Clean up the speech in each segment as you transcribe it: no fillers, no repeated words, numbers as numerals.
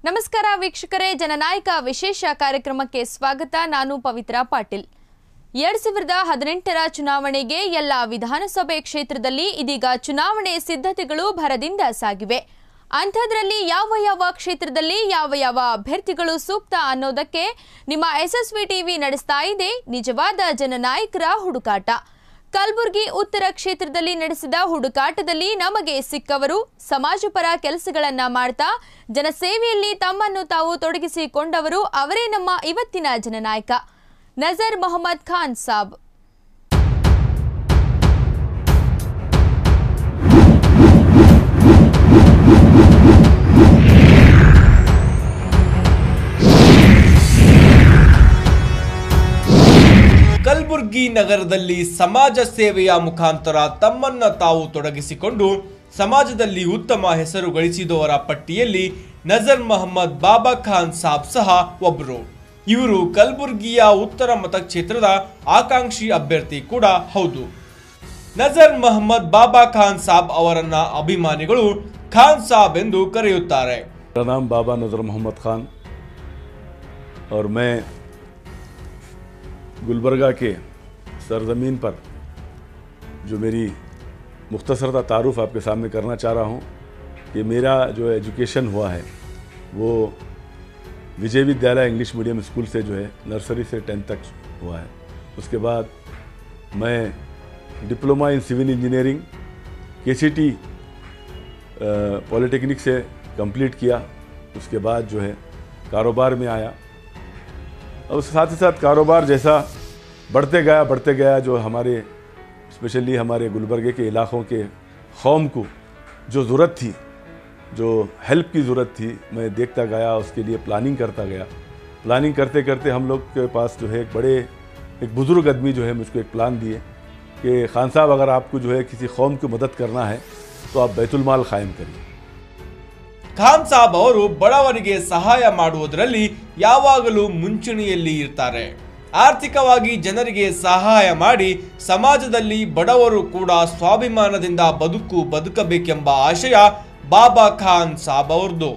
ನಮಸ್ಕಾರ ವೀಕ್ಷಕರೇ, ಜನನಾಯಕ ವಿಶೇಷ ಕಾರ್ಯಕ್ರಮಕ್ಕೆ ಸ್ವಾಗತ. ನಾನು ಪವಿತ್ರ ಪಾಟೀಲ್. 2018ರ ಚುನಾವಣೆಗೆ ಎಲ್ಲ ವಿಧಾನಸಭೆ ಕ್ಷೇತ್ರದಲ್ಲಿ ಇದೀಗ ಚುನಾವಣೆ ಸಿದ್ಧತೆಗಳು ಭರದಿಂದ ಸಾಗಿವೆ. ಅಂಥದ್ರಲ್ಲಿ ಯಾವ ಕ್ಷೇತ್ರದಲ್ಲಿ ಯಾವ ಅಭ್ಯರ್ಥಿಗಳು ಸೂಕ್ತ ಅನ್ನೋದಕ್ಕೆ ನಿಮ್ಮ ಎಸ್ಎಸ್ವಿ ಟಿವಿ ನಡೆಸ್ತಾ ಇದೆ ನಿಜವಾದ ಜನನಾಯಕರ ಹುಡುಕಾಟ. ಕಲಬುರಗಿ ಉತ್ತರ ಕ್ಷೇತ್ರದಲ್ಲಿ ನಡೆಸಿದ ಹುಡುಕಾಟದಲ್ಲಿ ನಮಗೆ ಸಿಕ್ಕವರು ಸಮಾಜಪರ ಕೆಲಸಗಳನ್ನ ಮಾಡ್ತಾ ಜನಸೇವೆಯಲ್ಲಿ ತಮ್ಮನ್ನು ತಾವು ತೊಡಗಿಸಿಕೊಂಡವರು. ಅವರೇ ನಮ್ಮ ಇವತ್ತಿನ ಜನನಾಯಕ ನಜರ್ ಮೊಹಮ್ಮದ್ ಖಾನ್ ಸಾಬ್. ಕಲಬುರಗಿ ನಗರದಲ್ಲಿ ಸಮಾಜ ಸೇವೆಯ ಮುಖಾಂತರ ತಮ್ಮನ್ನ ತಾವು ತೊಡಗಿಸಿಕೊಂಡು ಸಮಾಜದಲ್ಲಿ ಉತ್ತಮ ಹೆಸರು ಗಳಿಸಿದವರ ಪಟ್ಟಿಯಲ್ಲಿ ನಜರ್ ಮೊಹಮ್ಮದ್ ಬಾಬಾ ಖಾನ್ ಸಾಬ್ ಸಹ ಒಬ್ಬರು. ಇವರು ಕಲಬುರಗಿಯ ಉತ್ತರ ಮತಕ್ಷೇತ್ರದ ಆಕಾಂಕ್ಷಿ ಅಭ್ಯರ್ಥಿ ಕೂಡ ಹೌದು. ನಜರ್ ಮೊಹಮ್ಮದ್ ಬಾಬಾ ಖಾನ್ ಸಾಬ್ ಅವರನ್ನ ಅಭಿಮಾನಿಗಳು ಖಾನ್ ಸಾಬ್ ಎಂದು ಕರೆಯುತ್ತಾರೆ. मेरा नाम बाबा नज़र मोहम्मद ख़ान और मैं गुलबर्गा के सरज़मीन पर जो मेरी मुख्तसर तारुफ आपके सामने करना चाह रहा हूँ कि मेरा जो एजुकेशन हुआ है वो विजय विद्यालय इंग्लिश मीडियम स्कूल से जो है नर्सरी से 10th तक हुआ है. उसके बाद मैं diploma in civil engineering KCT polytechnic से कंप्लीट किया. उसके बाद जो है कारोबार में आया और साथ ही साथ कारोबार जैसा बढ़ते गया जो हमारे स्पेशली हमारे गुलबर्गे के इलाक़ों के कौम को जो ज़रूरत थी, जो हेल्प की ज़रूरत थी, मैं देखता गया, उसके लिए प्लानिंग करता गया. प्लानिंग करते करते हम लोग के पास जो है एक बुज़ुर्ग आदमी जो है मुझको एक प्लान दिए कि खान साहब अगर आपको जो है किसी कौम की मदद करना है तो आप बैतुल माल कायम करिए. ಖಾನ್ ಸಾಬ್ ಅವರು ಬಡವರಿಗೆ ಸಹಾಯ ಮಾಡುವುದರಲ್ಲಿ ಯಾವಾಗಲೂ ಮುಂಚೂಣಿಯಲ್ಲಿ ಇರ್ತಾರೆ. ಆರ್ಥಿಕವಾಗಿ ಜನರಿಗೆ ಸಹಾಯ ಮಾಡಿ ಸಮಾಜದಲ್ಲಿ ಬಡವರು ಕೂಡ ಸ್ವಾಭಿಮಾನದಿಂದ ಬದುಕಬೇಕೆಂಬ ಆಶಯ ಬಾಬಾ ಖಾನ್ ಸಾಬ್ ಅವರದು.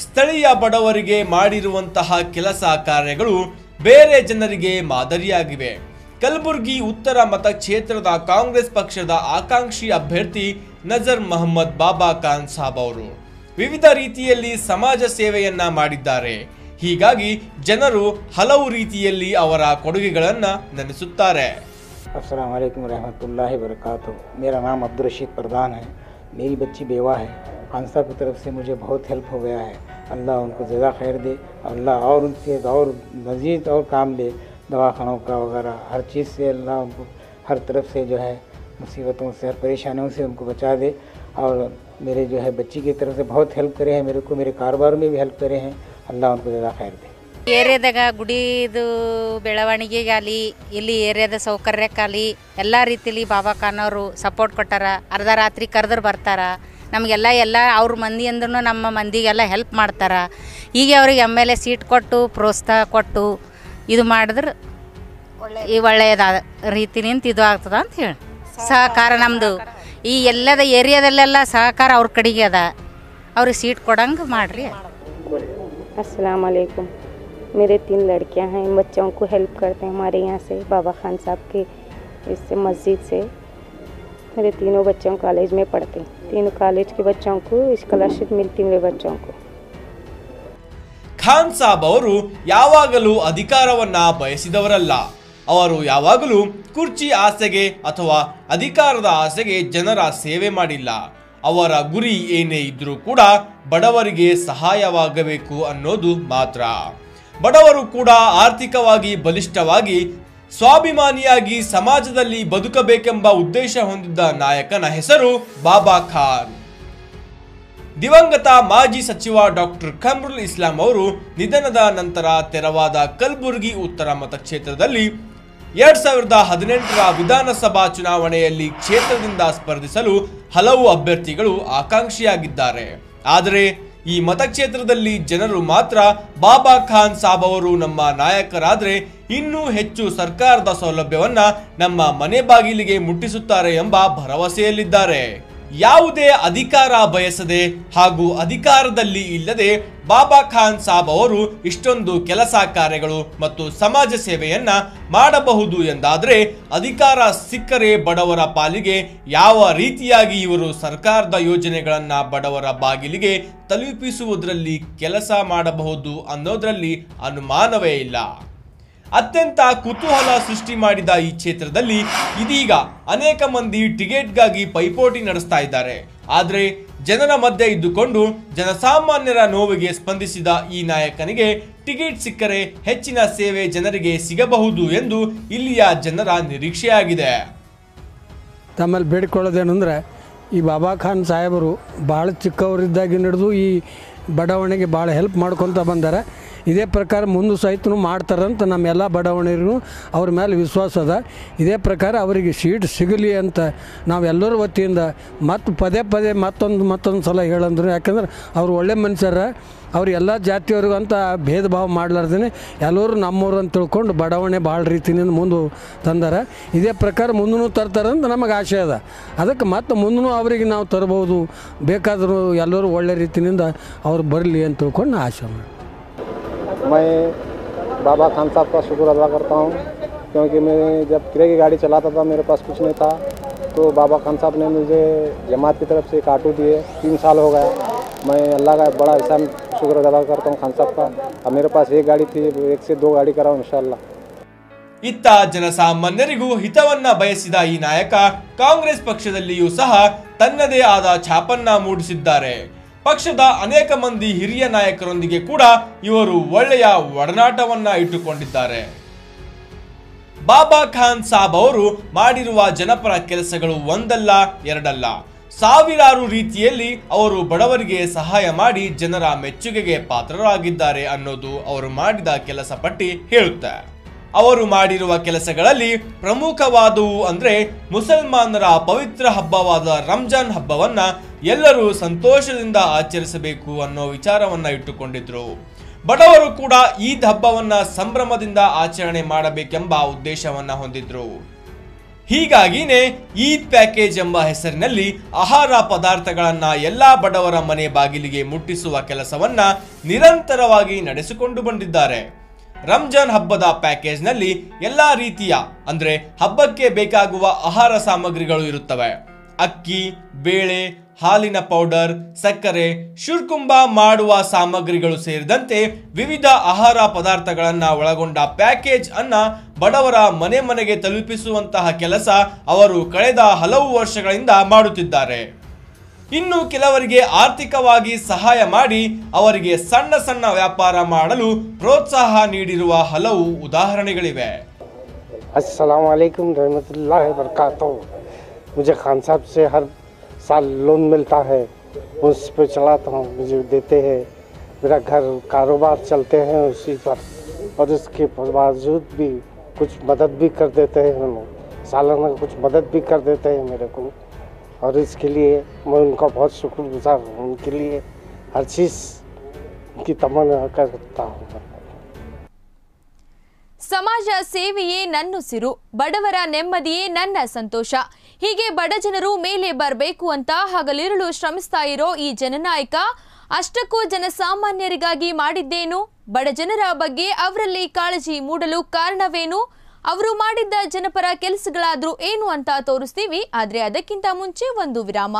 ಸ್ಥಳೀಯ ಬಡವರಿಗೆ ಮಾಡಿರುವಂತಹ ಕೆಲಸ ಕಾರ್ಯಗಳು ಬೇರೆ ಜನರಿಗೆ ಮಾದರಿಯಾಗಿವೆ. ಕಲಬುರಗಿ ಉತ್ತರ ಮತಕ್ಷೇತ್ರದ ಕಾಂಗ್ರೆಸ್ ಪಕ್ಷದ ಆಕಾಂಕ್ಷಿ ಅಭ್ಯರ್ಥಿ ನಜರ್ ಮೊಹಮ್ಮದ್ ಬಾಬಾ ಖಾನ್ ಸಾಬ್ ಅವರು ವಿವಿಧ ರೀತಿಯಲ್ಲಿ ಸಮಾಜ ಸೇವೆಯನ್ನ ಮಾಡಿದ್ದಾರೆ. ಹೀಗಾಗಿ ಜನರು ಹಲವು ರೀತಿಯಲ್ಲಿ ಅವರ ಕೊಡುಗೆಗಳನ್ನು ನೆನೆಸುತ್ತಾರೆ. अस्सलाम वालेकुम रहमतुल्लाहि वबरकातुहू. मेरा नाम अब्दुल रशीद प्रधान है. मेरी बच्ची बेवा है. खान साहब की तरफ से मुझे बहुत हेल्प हो गया है. अल्लाह उनको जज़ा खैर दे. अल्लाह और उनसे और मज़ीद और काम दे, दवाखानों का वगैरह हर चीज़ से अल्लाह उनको हर तरफ से जो है मुसीबतों से, हर परेशानियों से उनको बचा दे. और मेरे जो है बच्ची की तरफ से बहुत हेल्प करे हैं, मेरे को मेरे कारोबार में भी हेल्प करे हैं. ಅಲ್ಲ ಉनको ಜಝಾ ಖೈರ್ ದೇ. ಏರಿಯಾದಾಗ ಗುಡಿದು ಬೆಳವಣಿಗೆಗಾಗಲಿ ಇಲ್ಲಿ ಏರಿಯಾದ ಸೌಕರ್ಯಕ್ಕಾಗಲಿ ಎಲ್ಲ ರೀತಿಲಿ ಬಾಬಾ ಖಾನ್ ಅವರು ಸಪೋರ್ಟ್ ಕೊಟ್ಟಾರ. ಅರ್ಧ ರಾತ್ರಿ ಕರೆದ್ರೆ ಬರ್ತಾರ. ನಮಗೆಲ್ಲ ಅವ್ರ ಮಂದಿ ಅಂದ್ರೂ ನಮ್ಮ ಮಂದಿಗೆಲ್ಲ ಹೆಲ್ಪ್ ಮಾಡ್ತಾರೆ. ಈಗ ಅವ್ರಿಗೆ MLA ಸೀಟ್ ಕೊಟ್ಟು ಪ್ರೋತ್ಸಾಹ ಕೊಟ್ಟು ಇದು ಮಾಡಿದ್ರೆ ಈ ಒಳ್ಳೆಯದ ರೀತಿನಿಂದ ಇದು ಆಗ್ತದ ಅಂತ ಹೇಳಿ ಸಹಕಾರ ನಮ್ಮದು ಈ ಎಲ್ಲದ ಏರಿಯಾದಲ್ಲೆಲ್ಲ ಸಹಕಾರ ಅವ್ರ ಕಡೆಗೆ ಅದ. ಅವ್ರಿಗೆ ಸೀಟ್ ಕೊಡಂಗೆ ಮಾಡಿರಿ. अस्सलाम वालेकुम. मेरे 3 लड़कियां हैं. इन बच्चों को हेल्प करते हैं हमारे यहाँ से बाबा खान साहब के इससे मस्जिद से. मेरे तीनों बच्चों कॉलेज में पढ़ते हैं. तीनों कॉलेज के बच्चों को स्कॉलरशिप मिलती है. मेरे बच्चों को ಖಾನ್ ಸಾಬ್ ಅವರು ಯಾವಾಗಲೂ ಅಧಿಕಾರವನ್ನ ಬಯಸಿದವರಲ್ಲ. ಅವರು ಯಾವಾಗಲೂ ಕುರ್ಚಿ ಆಸೆಗೆ ಅಥವಾ ಅಧಿಕಾರದ ಆಸೆಗೆ ಜನರ ಸೇವೆ ಮಾಡಿಲ್ಲ. ಅವರ ಗುರಿ ಏನೇ ಇದ್ರೂ ಕೂಡ ಬಡವರಿಗೆ ಸಹಾಯವಾಗಬೇಕು ಅನ್ನೋದು ಮಾತ್ರ. ಬಡವರು ಕೂಡ ಆರ್ಥಿಕವಾಗಿ ಬಲಿಷ್ಠವಾಗಿ ಸ್ವಾಭಿಮಾನಿಯಾಗಿ ಸಮಾಜದಲ್ಲಿ ಬದುಕಬೇಕೆಂಬ ಉದ್ದೇಶ ಹೊಂದಿದ್ದ ನಾಯಕನ ಹೆಸರು ಬಾಬಾ ಖಾನ್. ದಿವಂಗತ ಮಾಜಿ ಸಚಿವ ಡಾಕ್ಟರ್ ಖಮ್ರುಲ್ ಇಸ್ಲಾಂ ಅವರು ನಿಧನದ ನಂತರ ತೆರವಾದ ಕಲಬುರಗಿ ಉತ್ತರ ಮತಕ್ಷೇತ್ರದಲ್ಲಿ 2018ರ ವಿಧಾನಸಭಾ ಚುನಾವಣೆಯಲ್ಲಿ ಕ್ಷೇತ್ರದಿಂದ ಸ್ಪರ್ಧಿಸಲು ಹಲವು ಅಭ್ಯರ್ಥಿಗಳು ಆಕಾಂಕ್ಷಿಯಾಗಿದ್ದಾರೆ. ಆದರೆ ಈ ಮತಕ್ಷೇತ್ರದಲ್ಲಿ ಜನರು ಮಾತ್ರ ಬಾಬಾ ಖಾನ್ ಸಾಬ್ ಅವರು ನಮ್ಮ ನಾಯಕರಾದರೆ ಇನ್ನೂ ಹೆಚ್ಚು ಸರ್ಕಾರದ ಸೌಲಭ್ಯವನ್ನ ನಮ್ಮ ಮನೆ ಬಾಗಿಲಿಗೆ ಮುಟ್ಟಿಸುತ್ತಾರೆ ಎಂಬ ಭರವಸೆಯಲ್ಲಿದ್ದಾರೆ. ಯಾವುದೇ ಅಧಿಕಾರ ಬಯಸದೆ ಹಾಗೂ ಅಧಿಕಾರದಲ್ಲಿ ಇಲ್ಲದೆ ಬಾಬಾ ಖಾನ್ ಸಾಬ್ ಅವರು ಇಷ್ಟೊಂದು ಕೆಲಸ ಕಾರ್ಯಗಳು ಮತ್ತು ಸಮಾಜ ಸೇವೆಯನ್ನ ಮಾಡಬಹುದು ಎಂದಾದರೆ ಅಧಿಕಾರ ಸಿಕ್ಕರೆ ಬಡವರ ಪಾಲಿಗೆ ಯಾವ ರೀತಿಯಾಗಿ ಇವರು ಸರ್ಕಾರದ ಯೋಜನೆಗಳನ್ನ ಬಡವರ ಬಾಗಿಲಿಗೆ ತಲುಪಿಸುವುದರಲ್ಲಿ ಕೆಲಸ ಮಾಡಬಹುದು ಅನ್ನೋದರಲ್ಲಿ ಅನುಮಾನವೇ ಇಲ್ಲ. ಅತ್ಯಂತ ಕುತೂಹಲ ಸೃಷ್ಟಿ ಮಾಡಿದ ಈ ಕ್ಷೇತ್ರದಲ್ಲಿ ಇದೀಗ ಅನೇಕ ಮಂದಿ ಟಿಕೆಟ್ಗಾಗಿ ಪೈಪೋಟಿ ನಡೆಸ್ತಾ ಇದ್ದಾರೆ. ಆದರೆ ಜನರ ಮಧ್ಯೆ ಇದ್ದುಕೊಂಡು ಜನಸಾಮಾನ್ಯರ ನೋವಿಗೆ ಸ್ಪಂದಿಸಿದ ಈ ನಾಯಕನಿಗೆ ಟಿಕೆಟ್ ಸಿಕ್ಕರೆ ಹೆಚ್ಚಿನ ಸೇವೆ ಜನರಿಗೆ ಸಿಗಬಹುದು ಎಂದು ಇಲ್ಲಿಯ ಜನರ ನಿರೀಕ್ಷೆಯಾಗಿದೆ. ತಮ್ಮಲ್ಲಿ ಬೇಡಿಕೊಳ್ಳೋದೇನೆಂದರೆ ಈ ಬಾಬಾ ಖಾನ್ ಸಾಹೇಬರು ಭಾಳ ಚಿಕ್ಕವರಿದ್ದಾಗಿ ನಡೆದು ಈ ಬಡಾವಣೆಗೆ ಭಾಳ ಹೆಲ್ಪ್ ಮಾಡ್ಕೊತ ಬಂದಾರೆ. ಇದೇ ಪ್ರಕಾರ ಮುಂದೆ ಸಹಿತ ಮಾಡ್ತಾರಂತ ನಮ್ಮೆಲ್ಲ ಬಡಾವಣೆಗೂ ಅವ್ರ ಮೇಲೆ ವಿಶ್ವಾಸ ಅದ. ಇದೇ ಪ್ರಕಾರ ಅವರಿಗೆ ಸೀಟ್ ಸಿಗಲಿ ಅಂತ ನಾವೆಲ್ಲರ ವತಿಯಿಂದ ಪದೇ ಪದೇ ಮತ್ತೊಂದು ಸಲ ಹೇಳಂದ್ರು. ಯಾಕಂದ್ರೆ ಅವ್ರು ಒಳ್ಳೆ ಮನುಷ್ಯರ, ಅವ್ರು ಎಲ್ಲ ಜಾತಿಯವ್ರಿಗೂ ಅಂತ ಭೇದ ಭಾವ ಮಾಡಲಾರ್ದೇ ಎಲ್ಲರೂ ನಮ್ಮವರು ಅಂತ ತಿಳ್ಕೊಂಡು ಬಡಾವಣೆ ಭಾಳ ರೀತಿಯಿಂದ ಮುಂದೆ ತಂದಾರೆ. ಇದೇ ಪ್ರಕಾರ ಮುಂದೂ ತರ್ತಾರಂತ ನಮಗೆ ಆಸೆ ಅದ. ಅದಕ್ಕೆ ಮತ್ತೆ ಮುಂದೂ ಅವರಿಗೆ ನಾವು ತರ್ಬೋದು, ಬೇಕಾದರೂ ಎಲ್ಲರೂ ಒಳ್ಳೆ ರೀತಿಯಿಂದ ಅವ್ರು ಬರಲಿ ಅಂತ ತಿಳ್ಕೊಂಡು ಆಸೆ ಮಾಡಿ. मैं बाबा खान साहब का शुक्र अदा करता हूँ, क्योंकि मैं जब किराए की गाड़ी चलाता था मेरे पास कुछ नहीं था, तो बाबा खान साहब ने मुझे जमात की तरफ से एक ऑटो दिए. 3 साल हो गया. मैं अल्लाह का बड़ा एहसान शुक्र अदा करता हूँ खान साहब का. अब मेरे पास एक गाड़ी थी, 1 से 2 गाड़ी कराऊँ इंशाअल्लाह. ಇತ್ತ ಜನಸಾಮಾನ್ಯರಿಗೂ ಹಿತವನ್ನ ಬಯಸಿದ ಈ ನಾಯಕ ಕಾಂಗ್ರೆಸ್ ಪಕ್ಷದಲ್ಲಿಯೂ ಸಹ ತನ್ನದೇ ಆದ ಛಾಪನ್ನ ಮೂಡಿಸಿದ್ದಾರೆ. ಪಕ್ಷದ ಅನೇಕ ಮಂದಿ ಹಿರಿಯ ನಾಯಕರೊಂದಿಗೆ ಕೂಡ ಇವರು ಒಳ್ಳೆಯ ಒಡನಾಟವನ್ನ ಇಟ್ಟುಕೊಂಡಿದ್ದಾರೆ. ಬಾಬಾ ಖಾನ್ ಸಾಬ್ ಅವರು ಮಾಡಿರುವ ಜನಪರ ಕೆಲಸಗಳು ಒಂದಲ್ಲ ಎರಡಲ್ಲ, ಸಾವಿರಾರು ರೀತಿಯಲ್ಲಿ ಅವರು ಬಡವರಿಗೆ ಸಹಾಯ ಮಾಡಿ ಜನರ ಮೆಚ್ಚುಗೆಗೆ ಪಾತ್ರರಾಗಿದ್ದಾರೆ ಅನ್ನೋದು ಅವರು ಮಾಡಿದ ಕೆಲಸ ಪಟ್ಟಿ ಹೇಳುತ್ತೆ. ಅವರು ಮಾಡಿರುವ ಕೆಲಸಗಳಲ್ಲಿ ಪ್ರಮುಖವಾದವು ಅಂದ್ರೆ ಮುಸಲ್ಮಾನರ ಪವಿತ್ರ ಹಬ್ಬವಾದ ರಂಜಾನ್ ಹಬ್ಬವನ್ನ ಎಲ್ಲರೂ ಸಂತೋಷದಿಂದ ಆಚರಿಸಬೇಕು ಅನ್ನೋ ವಿಚಾರವನ್ನ ಇಟ್ಟುಕೊಂಡಿದ್ರು. ಬಡವರು ಕೂಡ ಈದ್ ಹಬ್ಬವನ್ನ ಸಂಭ್ರಮದಿಂದ ಆಚರಣೆ ಮಾಡಬೇಕೆಂಬ ಉದ್ದೇಶವನ್ನ ಹೊಂದಿದ್ರು. ಹೀಗಾಗಿನೇ ಈದ್ ಪ್ಯಾಕೇಜ್ ಎಂಬ ಹೆಸರಿನಲ್ಲಿ ಆಹಾರ ಪದಾರ್ಥಗಳನ್ನ ಎಲ್ಲಾ ಬಡವರ ಮನೆ ಬಾಗಿಲಿಗೆ ಮುಟ್ಟಿಸುವ ಕೆಲಸವನ್ನ ನಿರಂತರವಾಗಿ ನಡೆಸಿಕೊಂಡು ಬಂದಿದ್ದಾರೆ. ರಂಜಾನ್ ಹಬ್ಬದ ಪ್ಯಾಕೇಜ್ನಲ್ಲಿ ಎಲ್ಲಾ ರೀತಿಯ ಅಂದ್ರೆ ಹಬ್ಬಕ್ಕೆ ಬೇಕಾಗುವ ಆಹಾರ ಸಾಮಗ್ರಿಗಳು ಇರುತ್ತವೆ. ಅಕ್ಕಿ, ಬೇಳೆ, ಹಾಲಿನ ಪೌಡರ್, ಸಕ್ಕರೆ, ಶುರ್ಕುಂಬ ಮಾಡುವ ಸಾಮಗ್ರಿಗಳು ಸೇರಿದಂತೆ ವಿವಿಧ ಆಹಾರ ಪದಾರ್ಥಗಳನ್ನು ಒಳಗೊಂಡ ಪ್ಯಾಕೇಜ್ ಅನ್ನ ಬಡವರ ಮನೆ ಮನೆಗೆ ತಲುಪಿಸುವಂತಹ ಕೆಲಸ ಅವರು ಕಳೆದ ಹಲವು ವರ್ಷಗಳಿಂದ ಮಾಡುತ್ತಿದ್ದಾರೆ. ಇನ್ನು ಕೆಲವರಿಗೆ ಆರ್ಥಿಕವಾಗಿ ಸಹಾಯ ಮಾಡಿ ಅವರಿಗೆ ಸಣ್ಣ ಸಣ್ಣ ವ್ಯಾಪಾರ ಮಾಡಲು ಪ್ರೋತ್ಸಾಹ ನೀಡಿರುವ ಹಲವು ಉದಾಹರಣೆಗಳಿವೆ. अस्सलाम वालेकुम रहमतुल्लाहि व बरकातहू. मुझे खान साहब से हर साल लोन मिलता है, उस पर चलाता हूँ, मुझे देते हैं. मेरा घर कारोबार चलते हैं उसी पर, और इसके बावजूद भी कुछ मदद भी कर देते हैं. हम सालाना कुछ मदद भी कर देते हैं मेरे को, और इसके लिए मैं उनका बहुत शुक्रगुजार हूँ. उनके लिए हर चीज़ की तमन्ना करता हूँ. ಸಮಾಜ ಸೇವೆಯೇ ನನ್ನುಸಿರು, ಬಡವರ ನೆಮ್ಮದಿಯೇ ನನ್ನ ಸಂತೋಷ. ಹೀಗೆ ಬಡ ಜನರು ಮೇಲೆ ಬರಬೇಕು ಅಂತ ಹಗಲಿರುಳು ಶ್ರಮಿಸ್ತಾ ಇರೋ ಈ ಜನನಾಯಕ ಅಷ್ಟಕ್ಕೂ ಜನಸಾಮಾನ್ಯರಿಗಾಗಿ ಮಾಡಿದ್ದೇನು? ಬಡ ಜನರ ಬಗ್ಗೆ ಅವರಲ್ಲಿ ಕಾಳಜಿ ಮೂಡಲು ಕಾರಣವೇನು? ಅವರು ಮಾಡಿದ್ದ ಜನಪರ ಕೆಲಸಗಳಾದ್ರೂ ಏನು ಅಂತ ತೋರಿಸ್ತೀವಿ. ಆದ್ರೆ ಅದಕ್ಕಿಂತ ಮುಂಚೆ ಒಂದು ವಿರಾಮ.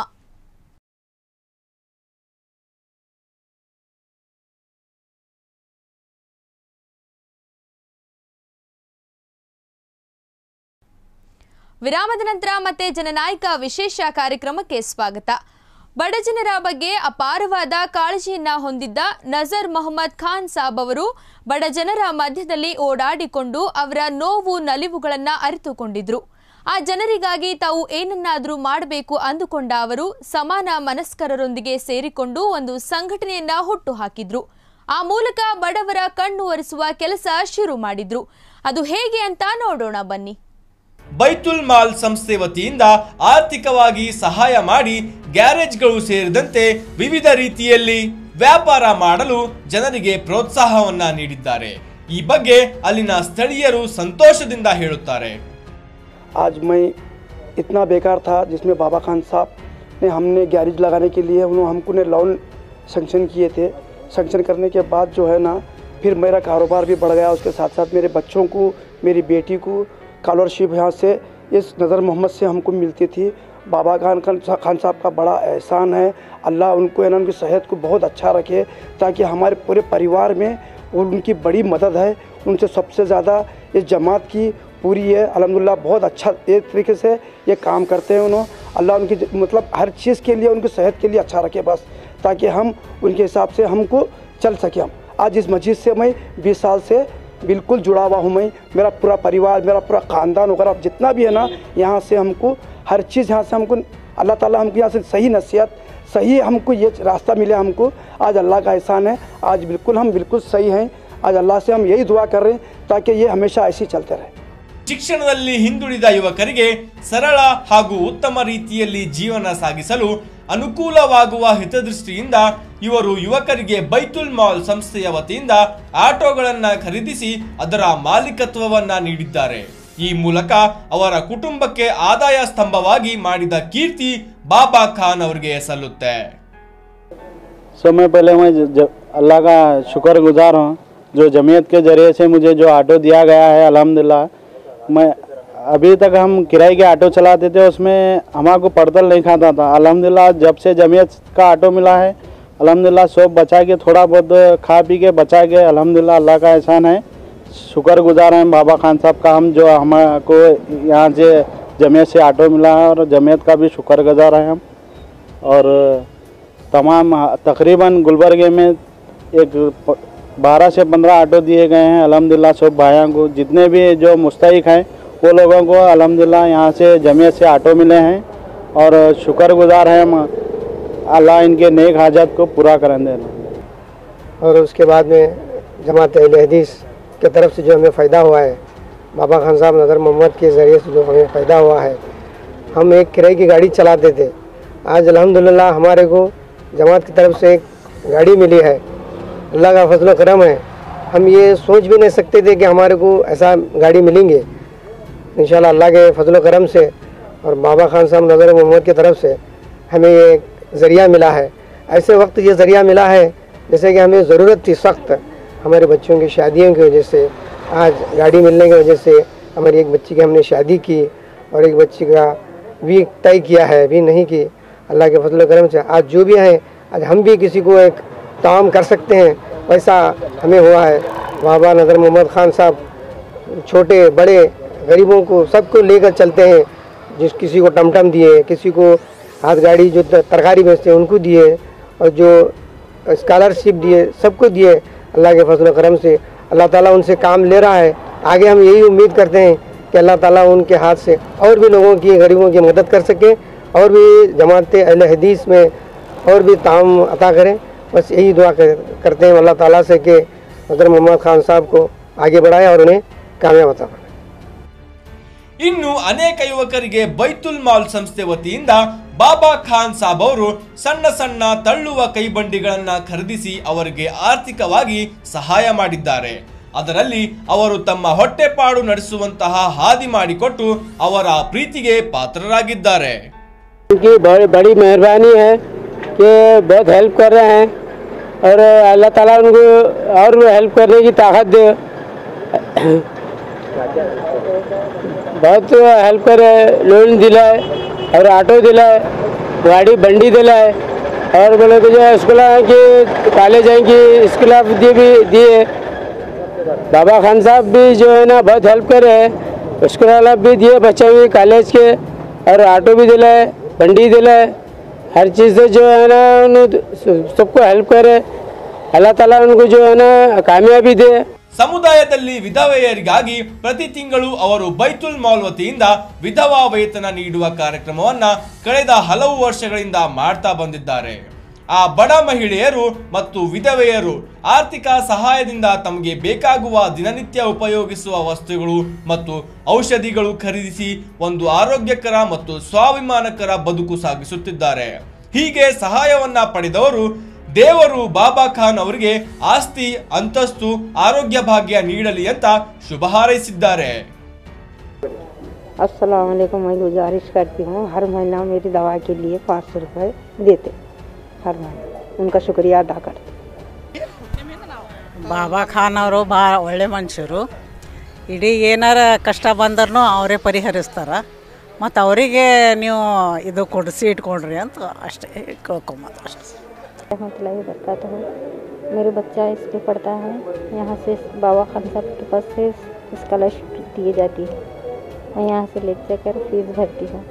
ವಿರಾಮದ ನಂತರ ಮತ್ತೆ ಜನನಾಯಕ ವಿಶೇಷ ಕಾರ್ಯಕ್ರಮಕ್ಕೆ ಸ್ವಾಗತ. ಬಡ ಜನರ ಬಗ್ಗೆ ಅಪಾರವಾದ ಕಾಳಜಿಯನ್ನ ಹೊಂದಿದ್ದ ನಜರ್ ಮೊಹಮ್ಮದ್ ಖಾನ್ ಸಾಬ್ ಅವರು ಬಡ ಜನರ ಮಧ್ಯದಲ್ಲಿ ಓಡಾಡಿಕೊಂಡು ಅವರ ನೋವು ನಲಿವುಗಳನ್ನ ಅರಿತುಕೊಂಡಿದ್ರು. ಆ ಜನರಿಗಾಗಿ ತಾವು ಏನನ್ನಾದರೂ ಮಾಡಬೇಕು ಅಂದುಕೊಂಡ ಅವರು ಸಮಾನ ಮನಸ್ಕರರೊಂದಿಗೆ ಸೇರಿಕೊಂಡು ಒಂದು ಸಂಘಟನೆಯನ್ನ ಹುಟ್ಟು ಹಾಕಿದ್ರು. ಆ ಮೂಲಕ ಬಡವರ ಕಣ್ಣು ಒರೆಸುವ ಕೆಲಸ ಶುರು ಮಾಡಿದ್ರು. ಅದು ಹೇಗೆ ಅಂತ ನೋಡೋಣ ಬನ್ನಿ. ಬೈತುಲ್ ಮಾಲ್ ಸಂಸ್ಥೆ ವತಿಯಿಂದ ಆರ್ಥಿಕವಾಗಿ ಸಹಾಯ ಮಾಡಿ ಗ್ಯಾರೇಜ್ಗಳು ಸೇರಿದಂತೆ ವಿವಿಧ ರೀತಿಯಲ್ಲಿ ವ್ಯಾಪಾರ ಮಾಡಲು ಜನರಿಗೆ ಪ್ರೋತ್ಸಾಹವನ್ನ ನೀಡಿದ್ದಾರೆ. ಈ ಬಗ್ಗೆ ಅಲ್ಲಿನ ಸ್ಥಳೀಯರು ಸಂತೋಷದಿಂದ ಹೇಳುತ್ತಾರೆ. आज मैं इतना बेकार था जिसमें बाबा खान साहब ने हमने गैरेज लगाने के लिए उन्होंने हमको ने लोन सेंक्शन किए थे। सेंक्शन करने के बाद जो है ना फिर मेरा कारोबार भी बढ़ गया। उसके साथ साथ मेरे बच्चों को, मेरी बेटी को स्कॉलरशिप यहाँ से इस नज़र मोहम्मद से हमको मिलती थी। बाबा खान साहब का बड़ा एहसान है। अल्लाह उनको ना उनकी सेहत को बहुत अच्छा रखे, ताकि हमारे पूरे परिवार में उनकी बड़ी मदद है। उनसे सबसे ज़्यादा इस जमात की पूरी है। अल्हम्दुलिल्लाह बहुत अच्छा एक तरीके से ये काम करते हैं उन्होंने। अल्लाह उनकी मतलब हर चीज़ के लिए उनकी सेहत के लिए अच्छा रखे बस, ताकि हम उनके हिसाब से हमको चल सके। हम आज इस मस्जिद से मैं 20 साल से बिल्कुल जुड़ा हुआ हूँ। मैं, मेरा पूरा परिवार, मेरा पूरा ख़ानदान वगैरह जितना भी है ना, यहाँ से हमको हर चीज़, यहाँ से हमको अल्लाह ताला हमको यहाँ से सही नसीहत, सही हमको ये रास्ता मिला हमको। आज अल्लाह का एहसान है। आज बिल्कुल हम बिल्कुल सही हैं। आज अल्लाह से हम यही दुआ कर रहे हैं ताकि ये हमेशा ऐसे ही चलते रहे। ಶಿಕ್ಷಣದಲ್ಲಿ ಹಿಂದುಳಿದ ಯುವಕರಿಗೆ ಸರಳ ಹಾಗೂ ಉತ್ತಮ ರೀತಿಯಲ್ಲಿ ಜೀವನ ಸಾಗಿಸಲು ಅನುಕೂಲವಾಗುವ ಹಿತದೃಷ್ಟಿಯಿಂದ ಇವರು ಯುವಕರಿಗೆ ಬೈತುಲ್ ಮಾಲ್ ಸಂಸ್ಥೆಯ ವತಿಯಿಂದ ಆಟೋಗಳನ್ನ ಖರೀದಿಸಿ ಅದರ ಮಾಲೀಕತ್ವವನ್ನ ನೀಡಿದ್ದಾರೆ। ಈ ಮೂಲಕ ಅವರ ಕುಟುಂಬಕ್ಕೆ ಆದಾಯ ಸ್ತಂಭವಾಗಿ ಮಾಡಿದ ಕೀರ್ತಿ ಬಾಬಾ ಖಾನ್ ಅವರಿಗೆ ಸಲ್ಲುತ್ತೆ। मैं पहले मैं अल्लाह का शुक्रगुजार हूँ जो जमीयत के जरिए से मुझे जो ऑटो दिया गया है। अल्हम्दुलिल्लाह मैं अभी तक हम किराए के ऑटो चलाते थे, उसमें हमारे पड़तल नहीं खाता था। अल्हम्दुलिल्लाह जब से जमीयत का ऑटो मिला है, अल्हम्दुलिल्लाह सब बचा के थोड़ा बहुत खा पी के बचा के, अल्हम्दुलिल्लाह अल्लाह का एहसान है। शुक्रगुजार हैं बाबा खान साहब का हम, जो हमको यहाँ से जमीयत से ऑटो मिला है, और जमीयत का भी शुक्रगुजार हैं हम। और तमाम तकरीबन गुलबर्गे में एक 12 से 15 ऑटो दिए गए हैं अल्हम्दुलिल्लाह सब भाइयों को। जितने भी जो मुस्तहिक हैं वो लोगों को अल्हम्दुलिल्लाह यहाँ से जमीयत से ऑटो मिले हैं, और शुक्रगुजार हैं हम। अल्लाह इनके नेक हाजत को पूरा करें दे। और उसके बाद में जमात अहले हदीस के तरफ से जो हमें फ़ायदा हुआ है, बाबा खान साहब नज़र मोहम्मद के ज़रिए से जो हमें फ़ायदा हुआ है, हम एक किराए की गाड़ी चलाते थे। आज अल्हम्दुलिल्लाह हमारे को जमात की तरफ से एक गाड़ी मिली है। अल्लाह का फजल करम है। हम ये सोच भी नहीं सकते थे कि हमारे को ऐसा गाड़ी मिलेंगे। इंशाल्लाह अल्लाह के फजल करम से और बाबा खान साहब नज़र मोहम्मद की तरफ से हमें ये ज़रिया मिला है। ऐसे वक्त ये ज़रिया मिला है जैसे कि हमें ज़रूरत थी सख्त, हमारे बच्चों की शादियों की वजह से। आज गाड़ी मिलने की वजह से हमारी एक बच्ची की हमने शादी की, और एक बच्ची का भी तय किया है, भी नहीं की। अल्लाह के फजल करम से आज जो भी है, आज हम भी किसी को एक ताम कर सकते हैं, वैसा हमें हुआ है। बाबा नज़र मोहम्मद खान साहब छोटे बड़े गरीबों को सबको लेकर चलते हैं। जिस किसी को टमटम दिए, किसी को हाथ गाड़ी जो तरकारी बेचते हैं उनको दिए, और जो स्कॉलरशिप दिए सबको दिए। अल्लाह के फजल करम से अल्लाह ताला उनसे काम ले रहा है। आगे हम यही उम्मीद करते हैं कि अल्लाह ताला उनके हाथ से और भी लोगों की, गरीबों की मदद कर सके, और भी जमात अहले हदीस में और भी ताम अता करें। बस यही दुआ करते हैं अल्लाह ताला से कि नज़र मोहम्मद खान साहब को आगे बढ़ाए और उन्हें कामयाब अता करें। ಇನ್ನು ಅನೇಕ ಯುವಕರಿಗೆ ಬೈತುಲ್ ಮಾಲ್ ಸಂಸ್ಥೆ ವತಿಯಿಂದ ಬಾಬಾ ಖಾನ್ ಸಾಬ್ ಅವರು ಸಣ್ಣ ಸಣ್ಣ ತಳ್ಳುವ ಕೈಬಂಡಿಗಳನ್ನ ಖರೀದಿಸಿ ಅವರಿಗೆ ಆರ್ಥಿಕವಾಗಿ ಸಹಾಯ ಮಾಡಿದ್ದಾರೆ। ಅದರಲ್ಲಿ ಅವರು ತಮ್ಮ ಹೊಟ್ಟೆಪಾಡು ನಡೆಸುವಂತಹ ಹಾದಿ ಮಾಡಿಕೊಟ್ಟು ಅವರ ಪ್ರೀತಿಗೆ ಪಾತ್ರರಾಗಿದ್ದಾರೆ। उनकी बड़ी मेहरबानी है कि बहुत हेल्प कर रहे हैं, और अल्लाह ताला उनको और हेल्प करने की ताकत दे। बहुत हेल्प करे, लोन दिलाए और ऑटो दिलाए, गाड़ी बंडी दिलाए, और बोले कि जो स्कूल की कॉलेज की स्कूल भी दिए। बाबा खान साहब भी जो है ना बहुत हेल्प करे, स्कूल भी दिए बच्चों की कॉलेज के, और ऑटो भी दिलाए, बंडी दिलाए, हर चीज़ से जो है ना सबको हेल्प करे। अल्लाह ताला उनको जो है ना कामयाबी दे। ಸಮುದಾಯದಲ್ಲಿ ವಿಧವೆಯರಿಗಾಗಿ ಪ್ರತಿ ತಿಂಗಳು ಅವರು ಬೈತುಲ್ ಮಾಲ್ ವತಿಯಿಂದ ವಿಧವಾ ವೇತನ ನೀಡುವ ಕಾರ್ಯಕ್ರಮವನ್ನ ಕಳೆದ ಹಲವು ವರ್ಷಗಳಿಂದ ಮಾಡ್ತಾ ಬಂದಿದ್ದಾರೆ। ಆ ಬಡ ಮಹಿಳೆಯರು ಮತ್ತು ವಿಧವೆಯರು ಆರ್ಥಿಕ ಸಹಾಯದಿಂದ ತಮಗೆ ಬೇಕಾಗುವ ದಿನನಿತ್ಯ ಉಪಯೋಗಿಸುವ ವಸ್ತುಗಳು ಮತ್ತು ಔಷಧಿಗಳು ಖರೀದಿಸಿ ಒಂದು ಆರೋಗ್ಯಕರ ಮತ್ತು ಸ್ವಾಭಿಮಾನಕರ ಬದುಕು ಸಾಗಿಸುತ್ತಿದ್ದಾರೆ। ಹೀಗೆ ಸಹಾಯವನ್ನ ಪಡೆದವರು ದೇವರು ಬಾಬಾ ಖಾನ್ ಅವರಿಗೆ ಆಸ್ತಿ, ಅಂತಸ್ತು, ಆರೋಗ್ಯ ಭಾಗ್ಯ ನೀಡಲಿ ಅಂತ ಶುಭ ಹಾರೈಸಿದ್ದಾರೆ। अस्सलाम वालेकुम। मैं गुजारिश करती हूँ हर महीना मेरी दवा के लिए 500 रुपये देते, हर महीना उनका शुक्रिया अदा करते। ಬಾಬಾ ಖಾನ್ ಅವರು ಭಾಳ ಒಳ್ಳೆ ಮನುಷ್ಯರು. ಇಡೀ ಏನಾರ ಕಷ್ಟ ಬಂದ್ರೂ ಅವರೇ ಪರಿಹರಿಸ್ತಾರೆ. ಮತ್ತು ಅವರಿಗೆ ನೀವು ಇದು ಕೊಡಿಸಿ ಇಟ್ಕೊಂಡ್ರಿ ಅಂತ ಅಷ್ಟೇ ಕೇಳ್ಕೊಂಬೋದು ಅಷ್ಟೇ. रहमतुल्लाहि बरकातहू। मेरे बच्चा स्कूल पढ़ता है, यहाँ से बाबा खान साहब के पास से स्कॉलरशिप दी जाती है। मैं यहाँ से ले जाकर फीस भरती हूँ।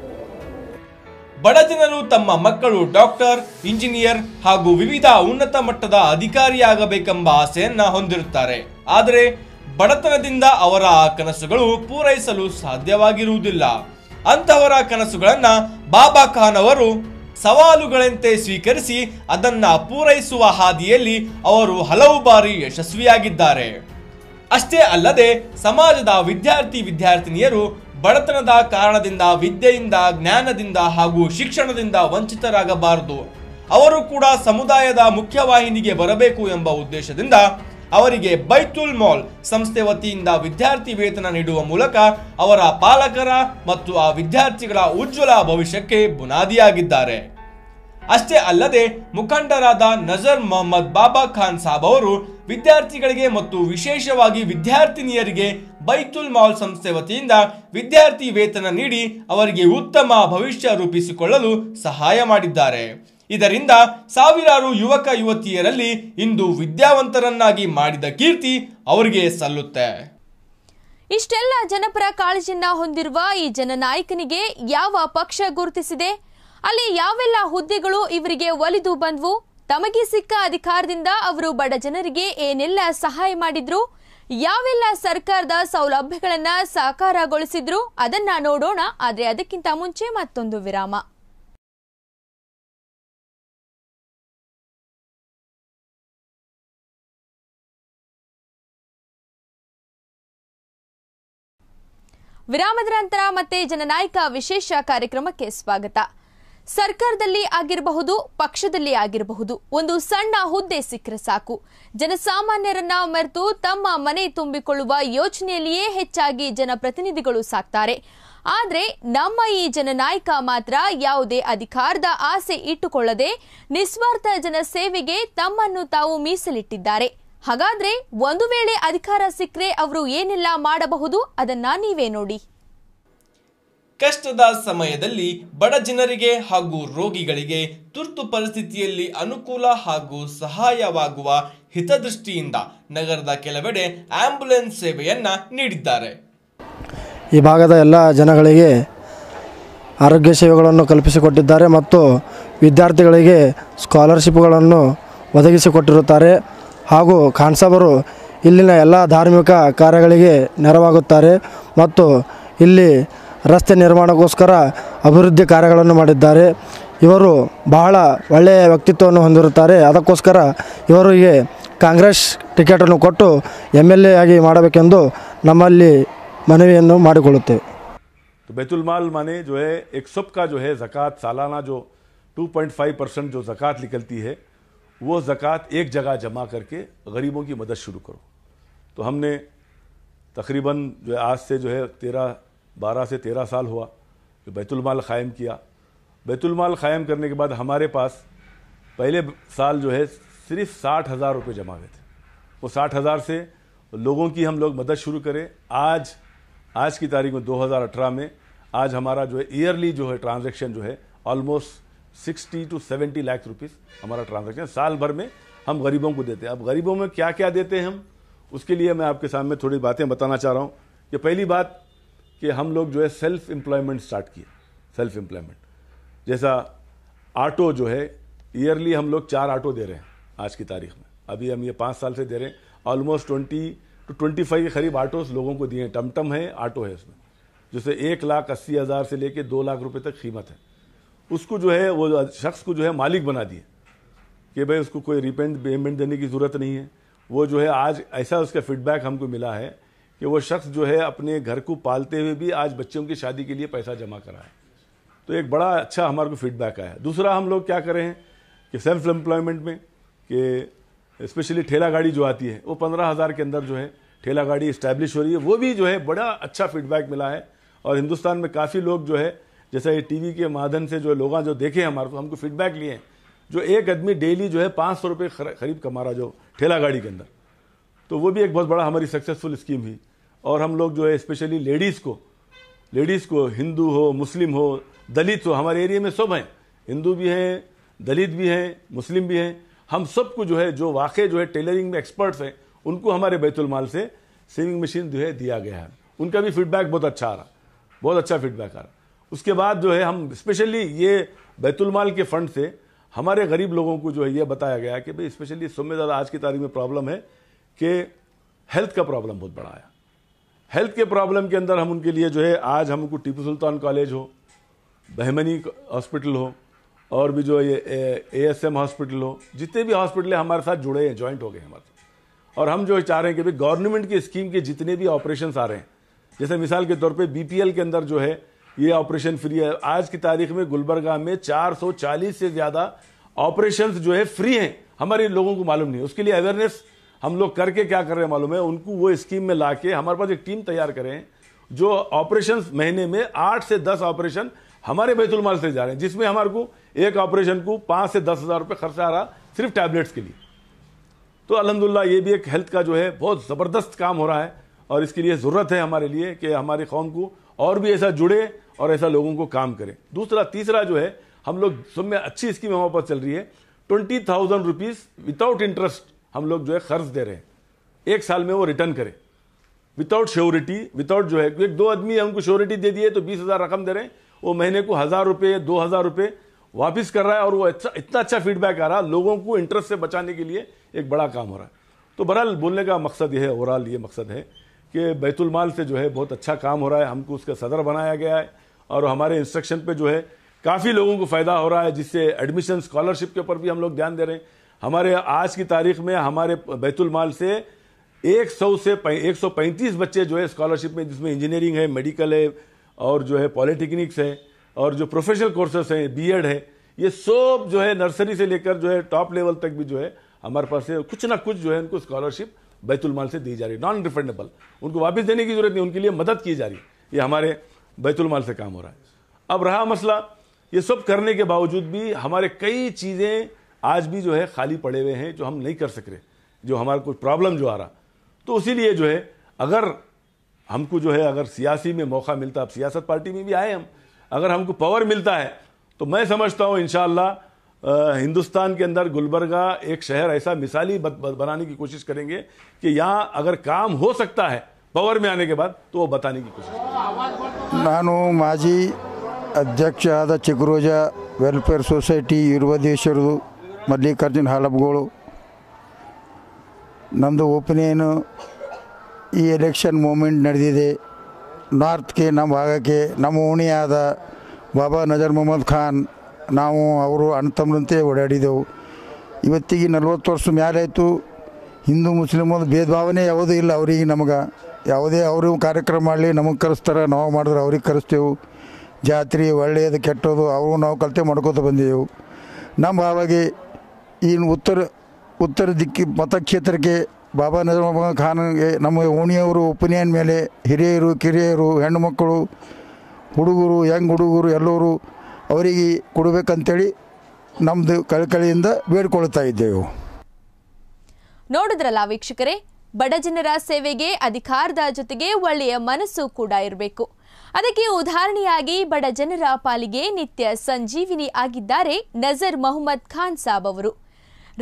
ಬಡ ಜನರು ತಮ್ಮ ಮಕ್ಕಳು ಡಾಕ್ಟರ್, ಇಂಜಿನಿಯರ್ ಹಾಗೂ ವಿವಿಧ ಉನ್ನತ ಮಟ್ಟದ ಅಧಿಕಾರಿಯಾಗಬೇಕೆಂಬ ಆಸೆಯನ್ನ ಹೊಂದಿರುತ್ತಾರೆ. ಆದರೆ ಬಡತನದಿಂದ ಅವರ ಆ ಕನಸುಗಳು ಪೂರೈಸಲು ಸಾಧ್ಯವಾಗಿರುವುದಿಲ್ಲ. ಅಂತವರ ಕನಸುಗಳನ್ನ ಬಾಬಾ ಖಾನ್ ಅವರು ಸವಾಲುಗಳಂತೆ ಸ್ವೀಕರಿಸಿ ಅದನ್ನ ಪೂರೈಸುವ ಹಾದಿಯಲ್ಲಿ ಅವರು ಹಲವು ಬಾರಿ ಯಶಸ್ವಿಯಾಗಿದ್ದಾರೆ. ಅಷ್ಟೇ ಅಲ್ಲದೆ ಸಮಾಜದ ವಿದ್ಯಾರ್ಥಿನಿಯರು ಬಡತನದ ಕಾರಣದಿಂದ ವಿದ್ಯೆಯಿಂದ, ಜ್ಞಾನದಿಂದ ಹಾಗೂ ಶಿಕ್ಷಣದಿಂದ ವಂಚಿತರಾಗಬಾರದು, ಅವರು ಕೂಡ ಸಮುದಾಯದ ಮುಖ್ಯವಾಹಿನಿಗೆ ಬರಬೇಕು ಎಂಬ ಉದ್ದೇಶದಿಂದ ಅವರಿಗೆ ಬೈತುಲ್ ಮಾಲ್ ಸಂಸ್ಥೆ ವತಿಯಿಂದ ವಿದ್ಯಾರ್ಥಿ ವೇತನ ನೀಡುವ ಮೂಲಕ ಅವರ ಪಾಲಕರ ಮತ್ತು ಆ ವಿದ್ಯಾರ್ಥಿಗಳ ಉಜ್ವಲ ಭವಿಷ್ಯಕ್ಕೆ ಬುನಾದಿಯಾಗಿದ್ದಾರೆ. ಅಷ್ಟೇ ಅಲ್ಲದೆ ಮುಖಂಡರಾದ ನಜರ್ ಮೊಹಮ್ಮದ್ ಬಾಬಾ ಖಾನ್ ಸಾಬ್ ಅವರು ವಿದ್ಯಾರ್ಥಿಗಳಿಗೆ ಮತ್ತು ವಿಶೇಷವಾಗಿ ವಿದ್ಯಾರ್ಥಿನಿಯರಿಗೆ ಬೈತುಲ್ ಮಾಲ್ ಸಂಸ್ಥೆ ವತಿಯಿಂದ ವಿದ್ಯಾರ್ಥಿ ವೇತನ ನೀಡಿ ಅವರಿಗೆ ಉತ್ತಮ ಭವಿಷ್ಯ ರೂಪಿಸಿಕೊಳ್ಳಲು ಸಹಾಯ ಮಾಡಿದ್ದಾರೆ. ಇದರಿಂದ ಸಾವಿರಾರು ಯುವಕ ಯುವತಿಯರಲ್ಲಿ ಇಂದು ವಿದ್ಯಾವಂತರನ್ನಾಗಿ ಮಾಡಿದ ಕೀರ್ತಿ ಅವರಿಗೆ ಸಲ್ಲುತ್ತೆ. ಇಷ್ಟೆಲ್ಲ ಜನಪರ ಕಾಳಜಿಯನ್ನ ಹೊಂದಿರುವ ಈ ಜನನಾಯಕನಿಗೆ ಯಾವ ಪಕ್ಷ ಗುರುತಿಸಿದೆ? ಅಲ್ಲಿ ಯಾವೆಲ್ಲ ಹುದ್ದೆಗಳು ಇವರಿಗೆ ಒಲಿದು ಬಂದ್ವು? ತಮಗೆ ಸಿಕ್ಕ ಅಧಿಕಾರದಿಂದ ಅವರು ಬಡ ಜನರಿಗೆ ಏನೆಲ್ಲ ಸಹಾಯ ಮಾಡಿದ್ರು? ಯಾವೆಲ್ಲ ಸರ್ಕಾರದ ಸೌಲಭ್ಯಗಳನ್ನ ಸಾಕಾರಗೊಳಿಸಿದ್ರು? ಅದನ್ನ ನೋಡೋಣ. ಆದ್ರೆ ಅದಕ್ಕಿಂತ ಮುಂಚೆ ಮತ್ತೊಂದು ವಿರಾಮ. ವಿರಾಮದ ನಂತರ ಮತ್ತೆ ಜನನಾಯಕ ವಿಶೇಷ ಕಾರ್ಯಕ್ರಮಕ್ಕೆ ಸ್ವಾಗತ. ಸರ್ಕಾರದಲ್ಲಿ ಆಗಿರಬಹುದು, ಪಕ್ಷದಲ್ಲಿ ಆಗಿರಬಹುದು, ಒಂದು ಸಣ್ಣ ಹುದ್ದೆ ಸಿಕ್ಕರೆ ಸಾಕು, ಜನಸಾಮಾನ್ಯರನ್ನ ಮರೆತು ತಮ್ಮ ಮನೆ ತುಂಬಿಕೊಳ್ಳುವ ಯೋಚನೆಯಲ್ಲಿಯೇ ಹೆಚ್ಚಾಗಿ ಜನಪ್ರತಿನಿಧಿಗಳು ಸಾಕ್ತಾರೆ. ಆದ್ರೆ ನಮ್ಮ ಈ ಜನನಾಯಕ ಮಾತ್ರ ಯಾವುದೇ ಅಧಿಕಾರದ ಆಸೆ ಇಟ್ಟುಕೊಳ್ಳದೆ ನಿಸ್ವಾರ್ಥ ಜನ ಸೇವೆಗೆ ತಮ್ಮನ್ನು ತಾವು ಮೀಸಲಿಟ್ಟಿದ್ದಾರೆ. ಹಾಗಾದ್ರೆ ಒಂದು ವೇಳೆ ಅಧಿಕಾರ ಸಿಕ್ಕರೆ ಅವರು ಏನೆಲ್ಲ ಮಾಡಬಹುದು? ಅದನ್ನ ನೀವೇ ನೋಡಿ. ಕಷ್ಟದ ಸಮಯದಲ್ಲಿ ಬಡ ಜನರಿಗೆ ಹಾಗೂ ರೋಗಿಗಳಿಗೆ ತುರ್ತು ಪರಿಸ್ಥಿತಿಯಲ್ಲಿ ಅನುಕೂಲ ಹಾಗೂ ಸಹಾಯವಾಗುವ ಹಿತದೃಷ್ಟಿಯಿಂದ ನಗರದ ಕೆಲವೆಡೆ ಆಂಬ್ಯುಲೆನ್ಸ್ ಸೇವೆಯನ್ನ ನೀಡಿದ್ದಾರೆ. ಈ ಭಾಗದ ಎಲ್ಲ ಜನಗಳಿಗೆ ಆರೋಗ್ಯ ಸೇವೆಗಳನ್ನು ಕಲ್ಪಿಸಿಕೊಟ್ಟಿದ್ದಾರೆ ಮತ್ತು ವಿದ್ಯಾರ್ಥಿಗಳಿಗೆ ಸ್ಕಾಲರ್ಶಿಪ್ಗಳನ್ನು ಒದಗಿಸಿಕೊಟ್ಟಿರುತ್ತಾರೆ. ಹಾಗೂ ಖಾನ್ ಸಾಬರು ಇಲ್ಲಿನ ಎಲ್ಲ ಧಾರ್ಮಿಕ ಕಾರ್ಯಗಳಿಗೆ ನೆರವಾಗುತ್ತಾರೆ ಮತ್ತು ಇಲ್ಲಿ ರಸ್ತೆ ನಿರ್ಮಾಣಕ್ಕೋಸ್ಕರ ಅಭಿವೃದ್ಧಿ ಕಾರ್ಯಗಳನ್ನು ಮಾಡಿದ್ದಾರೆ. ಇವರು ಬಹಳ ಒಳ್ಳೆಯ ವ್ಯಕ್ತಿತ್ವವನ್ನು ಹೊಂದಿರುತ್ತಾರೆ. ಅದಕ್ಕೋಸ್ಕರ ಇವರಿಗೆ ಕಾಂಗ್ರೆಸ್ ಟಿಕೆಟನ್ನು ಕೊಟ್ಟು MLA ಆಗಿ ಮಾಡಬೇಕೆಂದು ನಮ್ಮಲ್ಲಿ ಮನವಿಯನ್ನು ಮಾಡಿಕೊಳ್ಳುತ್ತೇವೆ. बैतुल माल माने जो है एक सबका जो है ज़कात सालाना जो 2.5% जो ज़कात निकलती है वो ज़कात एक जगह जमा करके गरीबों की मदद शुरू करो. तो हमने तकरीबन जो है आज से जो है 12 से 13 साल हुआ जो बैतुल माल क़ायम किया. बैतुल माल क़ायम करने के बाद हमारे पास पहले साल जो है सिर्फ 60,000 रुपये जमा हुए थे. वो 60,000 से लोगों की हम लोग मदद शुरू करें. आज की तारीख में 2018 में आज हमारा जो है ईयरली जो है ट्रांजैक्शन जो है ऑलमोस्ट 60 to 70 लाख रुपीस हमारा ट्रांजैक्शन साल भर में हम गरीबों को देते हैं. अब गरीबों में क्या क्या देते हैं हम, उसके लिए मैं आपके सामने थोड़ी बातें बताना चाह रहा हूँ. कि पहली बात कि हम लोग जो है सेल्फ एम्प्लॉयमेंट स्टार्ट किए. सेल्फ एम्प्लॉयमेंट जैसा ऑटो जो है ईयरली हम लोग 4 ऑटो दे रहे हैं आज की तारीख में. अभी हम ये 5 साल से दे रहे हैं. ऑलमोस्ट 20 to 25 के करीब ऑटोस लोगों को दिए हैं. टमटम है, ऑटो है इसमें, जिससे 1,80,000 से लेके 2 लाख रुपए तक कीमत है. उसको जो है वो शख्स को जो है मालिक बना दिए कि भाई उसको कोई पेमेंट देने की ज़रूरत नहीं है. वो जो है आज ऐसा उसका फीडबैक हमको मिला है कि वो शख्स जो है अपने घर को पालते हुए भी आज बच्चों की शादी के लिए पैसा जमा करा है. तो एक बड़ा अच्छा हमारे को फीडबैक आया. दूसरा हम लोग क्या करें हैं कि सेल्फ एम्प्लॉयमेंट में कि स्पेशली ठेला गाड़ी जो आती है वो 15,000 के अंदर जो है ठेला गाड़ी इस्टेब्लिश हो रही है. वो भी जो है बड़ा अच्छा फीडबैक मिला है और हिंदुस्तान में काफ़ी लोग जो है, जैसा ये टीवी के माध्यम से जो लोग जो देखे हमारे को, हमको फीडबैक लिए हैं, जो एक आदमी डेली जो है 500 रुपये करीब कमा रहा जो ठेला गाड़ी के अंदर, तो वो भी एक बहुत बड़ा हमारी सक्सेसफुल स्कीम हुई। और हम लोग जो है स्पेशली लेडीज़ को हिंदू हो, मुस्लिम हो, दलित हो, हमारे एरिया में सब हैं, हिंदू भी हैं, दलित भी हैं, मुस्लिम भी हैं, हम सबको जो है जो वाकई जो है टेलरिंग में एक्सपर्ट्स हैं, उनको हमारे बैतुल माल से सेविंग मशीन जो है दिया गया है। उनका भी फीडबैक बहुत अच्छा आ रहा, बहुत अच्छा फीडबैक आ रहा। उसके बाद जो है हम स्पेशली ये बैतुल माल के फंड से हमारे गरीब लोगों को जो है ये बताया गया कि भाई स्पेशली सबसे ज़्यादा आज की तारीख में प्रॉब्लम है कि हेल्थ का प्रॉब्लम बहुत बड़ा है। हेल्थ के प्रॉब्लम के अंदर हम उनके लिए जो है आज हमको टीपू सुल्तान कॉलेज हो, बहमनी हॉस्पिटल हो, और भी जो ये ASM हॉस्पिटल हो, जितने भी हॉस्पिटल हमारे साथ जुड़े हैं, ज्वाइंट हो गए हमारे साथ। और हम जो चाह रहे हैं कि भाई गवर्नमेंट की स्कीम के जितने भी ऑपरेशंस आ रहे हैं, जैसे मिसाल के तौर पे BPL के अंदर जो है ये ऑपरेशन फ्री है। आज की तारीख में गुलबर्गा में 440 से ज़्यादा ऑपरेशंस जो है फ्री हैं, हमारे लोगों को मालूम नहीं। उसके लिए अवेयरनेस हम लोग करके क्या कर रहे हैं मालूम है, उनको वो स्कीम में लाके हमारे पास एक टीम तैयार करें जो ऑपरेशन महीने में 8 से 10 ऑपरेशन हमारे बैतुल माल से जा रहे हैं, जिसमें हमारे को एक ऑपरेशन को 5 से 10 हज़ार रुपये खर्चा आ रहा सिर्फ टैबलेट्स के लिए। तो अल्हम्दुलिल्लाह ये भी एक हेल्थ का जो है बहुत ज़बरदस्त काम हो रहा है, और इसके लिए ज़रूरत है हमारे लिए कि हमारी कौम को और भी ऐसा जुड़े और ऐसा लोगों को काम करें। तीसरा जो है हम लोग सब में अच्छी स्कीम हमारे पास चल रही है, 20,000 रुपीज़ विदाउट इंटरेस्ट हम लोग जो है कर्ज दे रहे हैं, एक साल में वो रिटर्न करें विदाउट श्योरिटी, विदाउट जो है एक दो आदमी हमको श्योरिटी दे दिए तो 20,000 रकम दे रहे हैं, वो महीने को 1,000 रुपये 2,000 रुपये वापिस कर रहा है, और वो इतना अच्छा फीडबैक आ रहा, लोगों को इंटरेस्ट से बचाने के लिए एक बड़ा काम हो रहा है। तो बहरहाल बोलने का मकसद यह है, ओवरऑल ये मकसद है कि बैतुल माल से जो है बहुत अच्छा काम हो रहा है, हमको उसका सदर बनाया गया है, और हमारे इंस्ट्रक्शन पे जो है काफ़ी लोगों को फ़ायदा हो रहा है, जिससे एडमिशन स्कॉलरशिप के ऊपर भी हम लोग ध्यान दे रहे हैं। हमारे आज की तारीख में हमारे बैतुल माल से 100 से 135 बच्चे जो है स्कॉलरशिप में, जिसमें इंजीनियरिंग है, मेडिकल है, और जो है पॉलिटेक्निक्स है, और जो प्रोफेशनल कोर्सेस हैं, B.Ed है, ये सब जो है नर्सरी से लेकर जो है टॉप लेवल तक भी जो है हमारे पास है, कुछ ना कुछ जो है उनको स्कॉलरशिप बैतुल माल से दी जा रही है, नॉन रिफंडेबल, उनको वापस देने की जरूरत नहीं, उनके लिए मदद की जा रही है। ये हमारे बैतुल माल से काम हो रहा है। अब रहा मसला, ये सब करने के बावजूद भी हमारे कई चीज़ें आज भी जो है खाली पड़े हुए हैं, जो हम नहीं कर सक रहे, जो हमारा कोई प्रॉब्लम जो आ रहा। तो इसीलिए जो है अगर हमको जो है अगर सियासी में मौका मिलता, अब सियासत पार्टी में भी आए हम, अगर हमको पावर मिलता है तो मैं समझता हूँ इंशाअल्लाह हिंदुस्तान के अंदर गुलबर्गा एक शहर ऐसा मिसाली बनाने की कोशिश करेंगे कि यहाँ अगर काम हो सकता है पावर में आने के बाद, तो वो बताने की कोशिश। ನಾನು ಮಾಜಿ ಅಧ್ಯಕ್ಷ ಆದ ಚಿಗುರೋಜ ವೆಲ್ಫೇರ್ ಸೊಸೈಟಿ ಯುರ್ವದೇಶ್ವರದು ಮಲ್ಲಿಕಾರ್ಜುನ್ ಹಾಲಬ್ಗೋಳು. ನಮ್ಮದು ಒಪಿನಿಯನು ಈ ಎಲೆಕ್ಷನ್ ಮೂಮೆಂಟ್ ನಡೆದಿದೆ ನಾರ್ತ್ಗೆ, ನಮ್ಮ ಭಾಗಕ್ಕೆ, ನಮ್ಮ ಓಣಿಯಾದ ಬಾಬಾ ನಜರ್ ಮೊಹಮ್ಮದ್ ಖಾನ್, ನಾವು ಅವರು ಅಣ್ಣತಮ್ಮರಂತೆ ಓಡಾಡಿದೆವು. ಇವತ್ತಿಗೆ 40 ವರ್ಷ ಮ್ಯಾಲಾಯಿತು. ಹಿಂದೂ ಮುಸ್ಲಿಮ್ ಭೇದ ಭಾವನೆ ಯಾವುದೂ ಇಲ್ಲ ಅವ್ರಿಗೆ, ನಮಗೆ ಯಾವುದೇ ಅವರು ಕಾರ್ಯಕ್ರಮ ಮಾಡಲಿ ನಮಗೆ ಕರೆಸ್ತಾರೆ, ನಾವು ಮಾಡಿದ್ರೆ ಅವ್ರಿಗೆ ಕರೆಸ್ತೇವೆ. ಜಾತ್ರೆ ಒಳ್ಳೆಯದು ಕೆಟ್ಟದು ಅವರು ನಾವು ಕಲಿತೆ ಮಾಡ್ಕೋತ ಬಂದೆವು. ನಮ್ಮ ಭಾವಗೆ ಈ ಉತ್ತರ ದಿಕ್ಕಿ ಮತಕ್ಷೇತ್ರಕ್ಕೆ ಬಾಬಾ ನಜರ್ ಮೊಹಮ್ಮದ್ ಖಾನ್ಗೆ ನಮ್ಮ ಓಣಿಯವರು ಒಪಿನಿಯನ್ ಮೇಲೆ ಹಿರಿಯರು ಕಿರಿಯರು ಹೆಣ್ಣು ಮಕ್ಕಳು ಹುಡುಗರು ಯಂಗ್ ಹುಡುಗರು ಎಲ್ಲರೂ ಅವರಿಗೆ ಕೊಡಬೇಕಂತೇಳಿ ನಮ್ಮದು ಕಳಕಳಿಯಿಂದ ಬೇಡಿಕೊಳ್ತಾ ಇದ್ದೇವೆ. ನೋಡಿದ್ರಲ್ಲ ವೀಕ್ಷಕರೇ, ಬಡ ಜನರ ಸೇವೆಗೆ ಅಧಿಕಾರದ ಜೊತೆಗೆ ಒಳ್ಳೆಯ ಮನಸ್ಸು ಕೂಡ ಇರಬೇಕು. ಅದಕ್ಕೆ ಉದಾಹರಣೆಯಾಗಿ ಬಡ ಜನರ ಪಾಲಿಗೆ ನಿತ್ಯ ಸಂಜೀವಿನಿ ಆಗಿದ್ದಾರೆ ನಜರ್ ಮೊಹಮ್ಮದ್ ಖಾನ್ ಸಾಬ್ ಅವರು.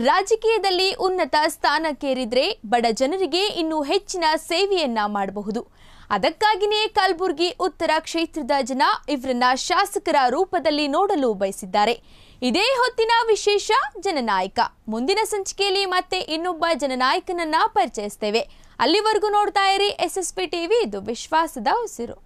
ರಾಜಕೀಯದಲ್ಲಿ ಉನ್ನತ ಸ್ಥಾನಕ್ಕೇರಿದ್ರೆ ಬಡ ಜನರಿಗೆ ಇನ್ನೂ ಹೆಚ್ಚಿನ ಸೇವೆಯನ್ನ ಮಾಡಬಹುದು. ಅದಕ್ಕಾಗಿಯೇ ಕಲಬುರಗಿ ಉತ್ತರ ಕ್ಷೇತ್ರದ ಜನ ಇವರನ್ನ ಶಾಸಕರ ರೂಪದಲ್ಲಿ ನೋಡಲು ಬಯಸಿದ್ದಾರೆ. ಇದೇ ಹೊತ್ತಿನ ವಿಶೇಷ ಜನನಾಯಕ. ಮುಂದಿನ ಸಂಚಿಕೆಯಲ್ಲಿ ಮತ್ತೆ ಇನ್ನೊಬ್ಬ ಜನನಾಯಕನನ್ನ ಪರಿಚಯಿಸ್ತೇವೆ. ಅಲ್ಲಿವರೆಗೂ ನೋಡ್ತಾ ಇರಿ SSP TV, ಇದು ವಿಶ್ವಾಸದ ಉಸಿರು.